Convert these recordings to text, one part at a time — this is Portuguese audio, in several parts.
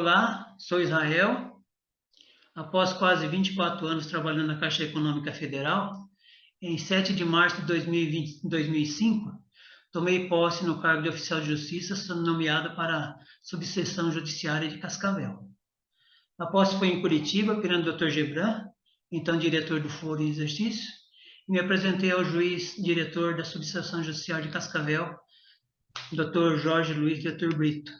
Olá, sou Israel. Após quase 24 anos trabalhando na Caixa Econômica Federal, em 7 de março de 2005, tomei posse no cargo de oficial de justiça, sendo nomeado para a subseção judiciária de Cascavel. A posse foi em Curitiba, perante o Dr. Gebran, então diretor do Foro em exercício, e me apresentei ao juiz diretor da subseção judicial de Cascavel, Dr. Jorge Luiz Vitor Brito.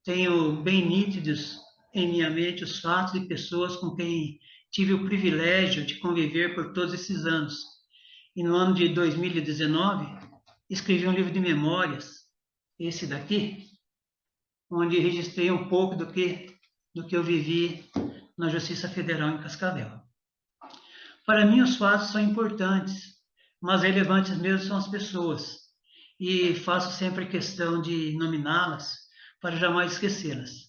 Tenho bem nítidos em minha mente os fatos e pessoas com quem tive o privilégio de conviver por todos esses anos. E no ano de 2019, escrevi um livro de memórias, esse daqui, onde registrei um pouco do que eu vivi na Justiça Federal em Cascavel. Para mim, os fatos são importantes, mas relevantes mesmo são as pessoas, e faço sempre questão de nominá-las para jamais esquecê-las.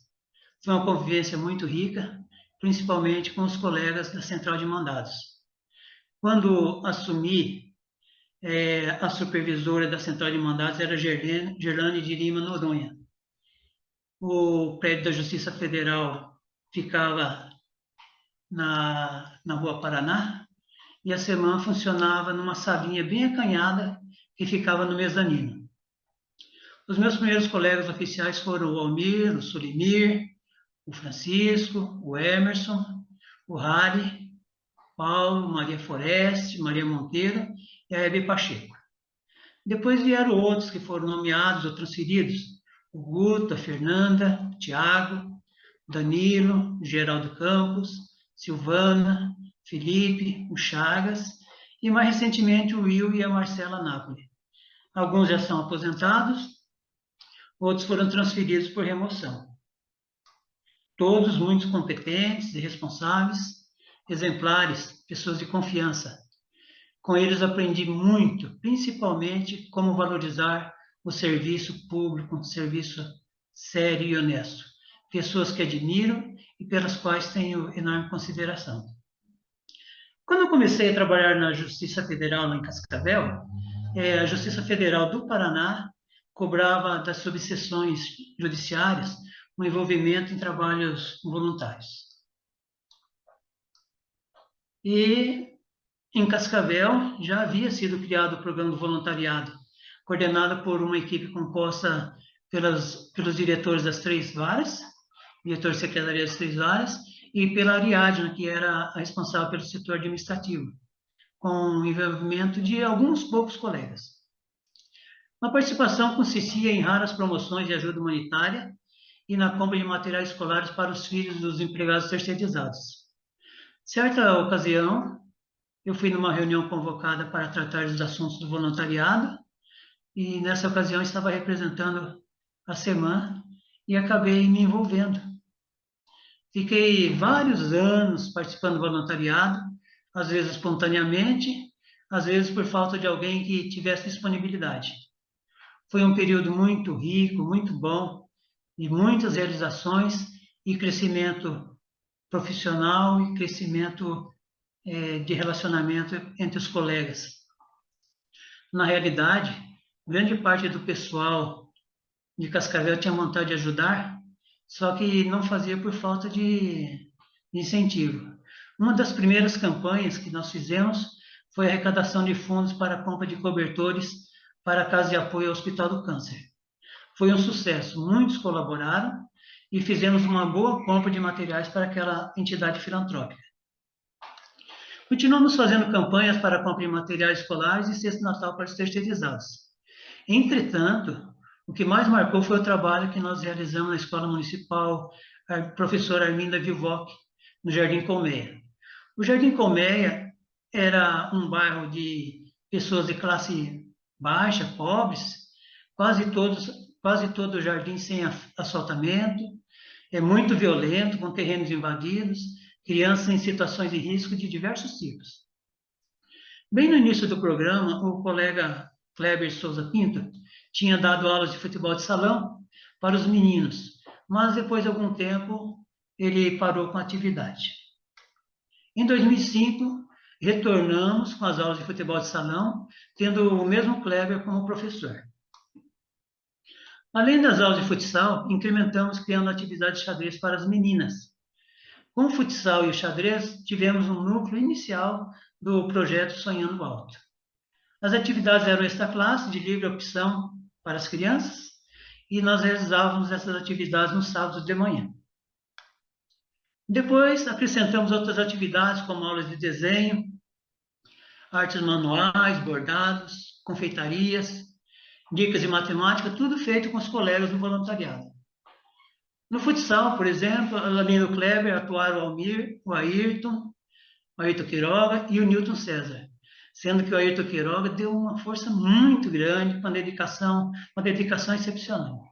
Foi uma convivência muito rica, principalmente com os colegas da Central de Mandados. Quando assumi, a supervisora da Central de Mandados era Gerlane de Lima Noronha. O prédio da Justiça Federal ficava na Rua Paraná, e a SEMAN funcionava numa salinha bem acanhada que ficava no mezanino. Os meus primeiros colegas oficiais foram o Almir, o Solimir, o Francisco, o Emerson, o Harry, Paulo, Maria Foreste, Maria Monteiro e a Hebe Pacheco. Depois vieram outros que foram nomeados ou transferidos: o Guto, a Fernanda, o Tiago, Danilo, Geraldo Campos, Silvana, Felipe, o Chagas e, mais recentemente, o Will e a Marcela Napoli. Alguns já são aposentados, outros foram transferidos por remoção. Todos muito competentes e responsáveis, exemplares, pessoas de confiança. Com eles aprendi muito, principalmente como valorizar o serviço público, um serviço sério e honesto. Pessoas que admiro e pelas quais tenho enorme consideração. Quando eu comecei a trabalhar na Justiça Federal lá em Cascavel, a Justiça Federal do Paraná cobrava das subseções judiciárias o envolvimento em trabalhos voluntários. E em Cascavel já havia sido criado o programa do voluntariado, coordenado por uma equipe composta pelos diretores das 3 varas, diretor de secretaria das 3 varas, e pela Ariadna, que era a responsável pelo setor administrativo, com o envolvimento de alguns poucos colegas. A participação consistia em raras promoções de ajuda humanitária e na compra de materiais escolares para os filhos dos empregados terceirizados. Certa ocasião, eu fui numa reunião convocada para tratar dos assuntos do voluntariado e, nessa ocasião, estava representando a SEMAN e acabei me envolvendo. Fiquei vários anos participando do voluntariado, às vezes espontaneamente, às vezes por falta de alguém que tivesse disponibilidade. Foi um período muito rico, muito bom, e muitas realizações e crescimento profissional e crescimento de relacionamento entre os colegas. Na realidade, grande parte do pessoal de Cascavel tinha vontade de ajudar, só que não fazia por falta de incentivo. Uma das primeiras campanhas que nós fizemos foi a arrecadação de fundos para a compra de cobertores para a Casa de Apoio ao Hospital do Câncer. Foi um sucesso, muitos colaboraram e fizemos uma boa compra de materiais para aquela entidade filantrópica. Continuamos fazendo campanhas para a compra de materiais escolares e cesta de Natal para os terceirizados. Entretanto, o que mais marcou foi o trabalho que nós realizamos na Escola Municipal Professora Arminda Vivoc, no Jardim Colmeia. O Jardim Colmeia era um bairro de pessoas de classe baixa, pobres, quase todo o jardim sem asfaltamento, muito violento, com terrenos invadidos, crianças em situações de risco de diversos tipos. Bem no início do programa, o colega Kleber Souza Pinto tinha dado aulas de futebol de salão para os meninos, mas depois de algum tempo ele parou com a atividade. Em 2005, retornamos com as aulas de futebol de salão, tendo o mesmo Kleber como professor. Além das aulas de futsal, incrementamos criando atividades de xadrez para as meninas. Com o futsal e o xadrez, tivemos um núcleo inicial do projeto Sonhando Alto. As atividades eram extra classe, de livre opção para as crianças, e nós realizávamos essas atividades nos sábados de manhã. Depois, acrescentamos outras atividades, como aulas de desenho, artes manuais, bordados, confeitarias, dicas de matemática, tudo feito com os colegas do voluntariado. No futsal, por exemplo, além do Kleber, atuaram o Almir, o Ayrton Quiroga e o Newton César, sendo que o Ayrton Quiroga deu uma força muito grande, uma dedicação excepcional.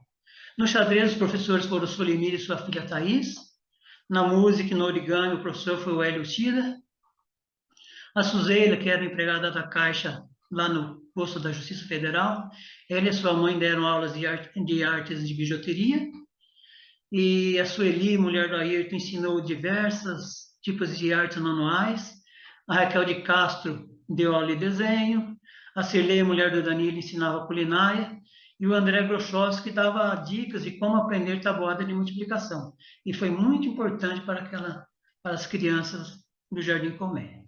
No xadrez, os professores foram o Solimir e sua filha Thaís. Na música e no origami, o professor foi o Hélio Tida. A Suzeila, que era empregada da Caixa lá no posto da Justiça Federal, ela e sua mãe deram aulas de artes de bijuteria. E a Sueli, mulher do Ayrton, ensinou diversos tipos de artes manuais. A Raquel de Castro deu aula de desenho. A Cirlei, mulher do Danilo, ensinava culinária. E o André Grochowski dava dicas de como aprender tabuada de multiplicação. E foi muito importante para as crianças do Jardim Comé.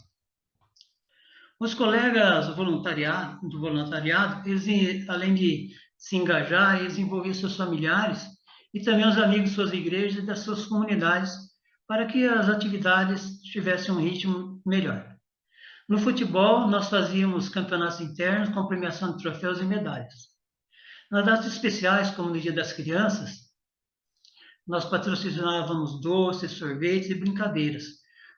Os colegas do voluntariado, eles, além de se engajar, eles envolviam seus familiares e também os amigos de suas igrejas e das suas comunidades, para que as atividades tivessem um ritmo melhor. No futebol, nós fazíamos campeonatos internos com premiação de troféus e medalhas. Nas datas especiais, como no Dia das Crianças, nós patrocinávamos doces, sorvetes e brincadeiras,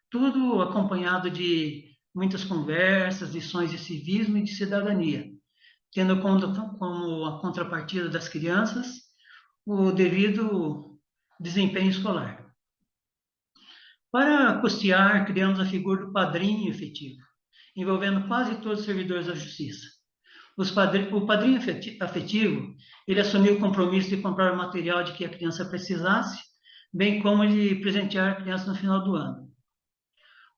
tudo acompanhado de muitas conversas, lições de civismo e de cidadania, tendo como a contrapartida das crianças o devido desempenho escolar. Para custear, criamos a figura do padrinho efetivo, envolvendo quase todos os servidores da justiça. O padrinho afetivo, ele assumiu o compromisso de comprar o material de que a criança precisasse, bem como de presentear a criança no final do ano.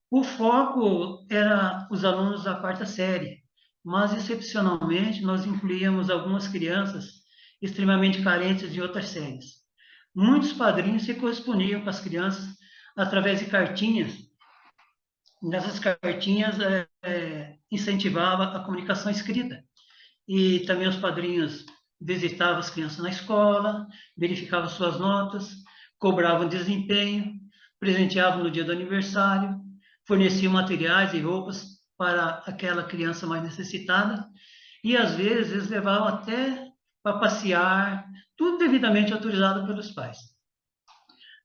O foco era os alunos da quarta série, mas excepcionalmente nós incluíamos algumas crianças extremamente carentes de outras séries. Muitos padrinhos se correspondiam com as crianças através de cartinhas. Nessas cartinhas incentivava a comunicação escrita. E também os padrinhos visitavam as crianças na escola, verificavam suas notas, cobravam desempenho, presenteavam no dia do aniversário, forneciam materiais e roupas para aquela criança mais necessitada, e às vezes eles levavam até para passear, tudo devidamente autorizado pelos pais.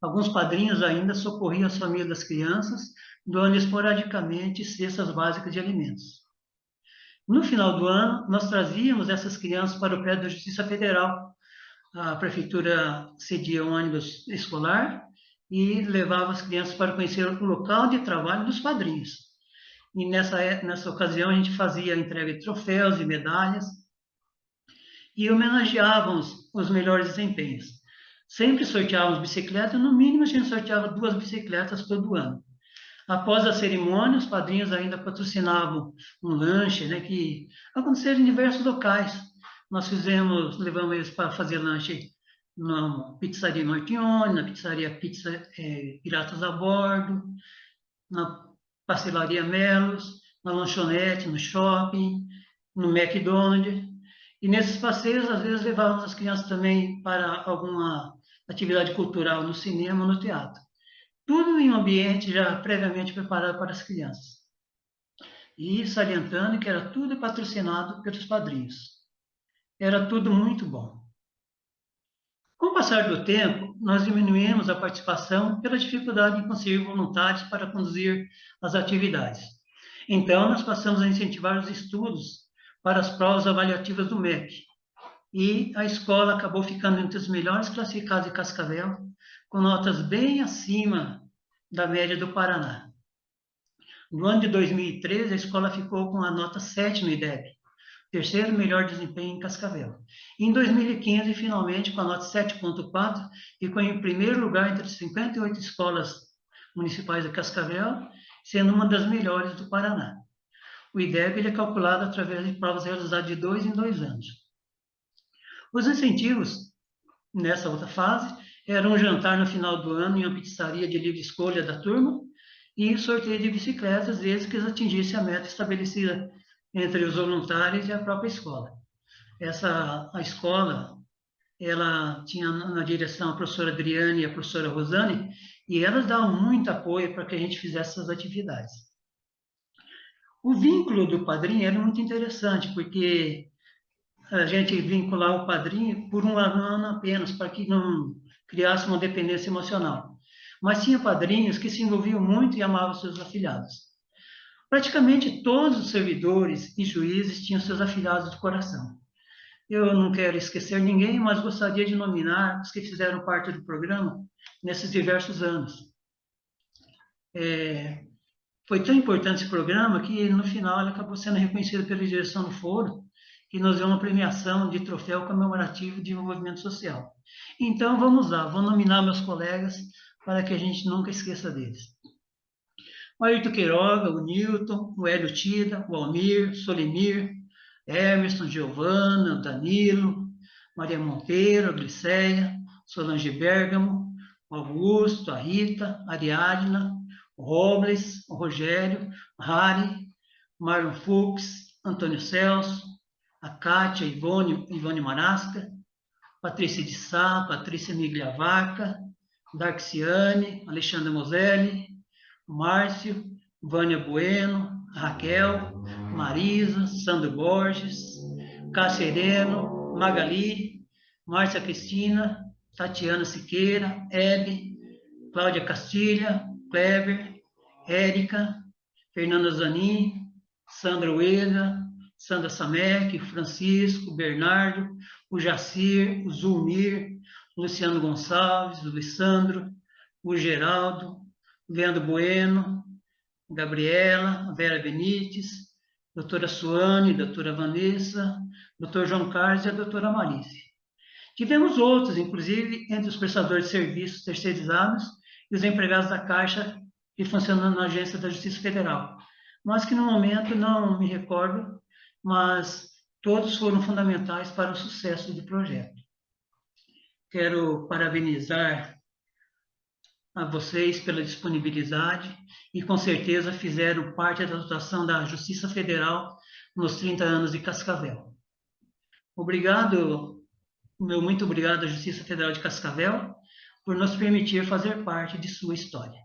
Alguns padrinhos ainda socorriam as famílias das crianças, doando esporadicamente cestas básicas de alimentos. No final do ano, nós trazíamos essas crianças para o prédio da Justiça Federal. A prefeitura cedia um ônibus escolar e levava as crianças para conhecer o local de trabalho dos padrinhos. E nessa ocasião a gente fazia a entrega de troféus e medalhas e homenageávamos os melhores desempenhos. Sempre sorteávamos bicicleta, no mínimo a gente sorteava 2 bicicletas todo ano. Após a cerimônia, os padrinhos ainda patrocinavam um lanche, né, que acontecia em diversos locais. Nós levamos eles para fazer lanche na pizzaria Martione, na pizzaria Piratas a Bordo, na pastelaria Melos, na lanchonete, no shopping, no McDonald's. E nesses passeios, às vezes, levávamos as crianças também para alguma atividade cultural no cinema ou no teatro. Tudo em um ambiente já previamente preparado para as crianças. E salientando que era tudo patrocinado pelos padrinhos. Era tudo muito bom. Com o passar do tempo, nós diminuímos a participação pela dificuldade em conseguir voluntários para conduzir as atividades. Então, nós passamos a incentivar os estudos para as provas avaliativas do MEC. E a escola acabou ficando entre os melhores classificados de Cascavel, com notas bem acima da média do Paraná. No ano de 2013, a escola ficou com a nota 7 no IDEB, terceiro melhor desempenho em Cascavel. Em 2015, finalmente, com a nota 7,4, ficou em primeiro lugar entre as 58 escolas municipais de Cascavel, sendo uma das melhores do Paraná. O IDEB ele é calculado através de provas realizadas de 2 em 2 anos. Os incentivos nessa outra fase, era um jantar no final do ano em uma pizzaria de livre escolha da turma e sorteio de bicicletas, desde que eles atingissem a meta estabelecida entre os voluntários e a própria escola. A escola, ela tinha na direção a professora Adriane e a professora Rosane, e elas davam muito apoio para que a gente fizesse essas atividades. O vínculo do padrinho era muito interessante, porque a gente vincular o padrinho por um ano apenas, para que não criasse uma dependência emocional. Mas tinha padrinhos que se envolviam muito e amavam seus afilhados. Praticamente todos os servidores e juízes tinham seus afilhados do coração. Eu não quero esquecer ninguém, mas gostaria de nominar os que fizeram parte do programa nesses diversos anos. Foi tão importante esse programa que, no final, ele acabou sendo reconhecido pela direção do foro, que nos deu uma premiação de troféu comemorativo de desenvolvimento social. Então, vamos lá, vou nominar meus colegas para que a gente nunca esqueça deles. O Ayrton Queiroga, o Newton, o Hélio Tida, o Almir, Solimir, Emerson, Giovana, o Danilo, Maria Monteiro, a Glicéia, Solange Bergamo, o Augusto, a Rita, a Ariadna, o Robles, o Rogério, o Harry, Marlon Fux, Antônio Celso, a Kátia, Ivone Marasca, Patrícia de Sá, Patrícia Migliavaca, Darciane, Alexandre Moselli, Márcio, Vânia Bueno, Raquel, Marisa, Sandro Borges, Cássia Sereno, Magali, Márcia Cristina, Tatiana Siqueira, Hebe, Cláudia Castilha, Kleber, Érica, Fernanda Zanin, Sandra Ueda, Sandra Samek, Francisco, Bernardo, o Jacir, o Zulmir, Luciano Gonçalves, o Lissandro, o Geraldo, Leandro Bueno, Gabriela, Vera Benites, doutora Suane, doutora Vanessa, doutor João Carlos e a doutora Marice. Tivemos outros, inclusive, entre os prestadores de serviços terceirizados e os empregados da Caixa que funcionam na Agência da Justiça Federal, mas que no momento não me recordo, mas todos foram fundamentais para o sucesso do projeto. Quero parabenizar a vocês pela disponibilidade e com certeza fizeram parte da atuação da Justiça Federal nos 30 anos de Cascavel. Obrigado, muito obrigado à Justiça Federal de Cascavel por nos permitir fazer parte de sua história.